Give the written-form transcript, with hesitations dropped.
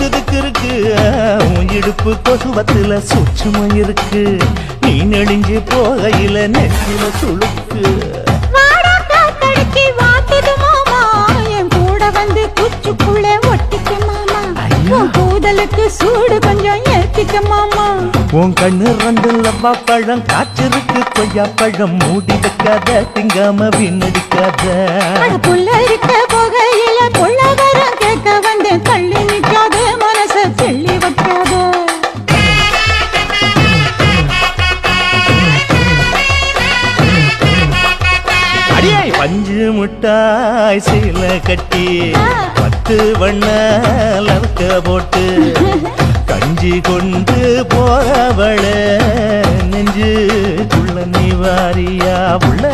சுத்துதுக்கு இருக்கு உன் இடுப்பு கொசுவத்துல சூட்சுமம் இருக்கு நீ நெளிஞ்சு போகையில நெத்தில சுளுக்கு கூதலுக்கு சூடு கொஞ்சம் ஏத்திக்க மாமா உன் கண்ணு ரெண்டு லவ்வா பழம் காய்ச்சிருக்கு கொய்யா பழம் மூடி வைக்காத திங்காம வீணடிக்காத புள்ள இருக்க போகையில பொள்ளவரம் கேட்க வந்து தள்ளி நிற்காத மனச தெள்ளி வைக்காத அடியை பஞ்சு முட்டாய் சீல கட்டி 10 வண்ண லவக்க போட்டு கஞ்சி கொண்டு போறவள நெஞ்சுக்குள்ள நீ வாரியா உள்ள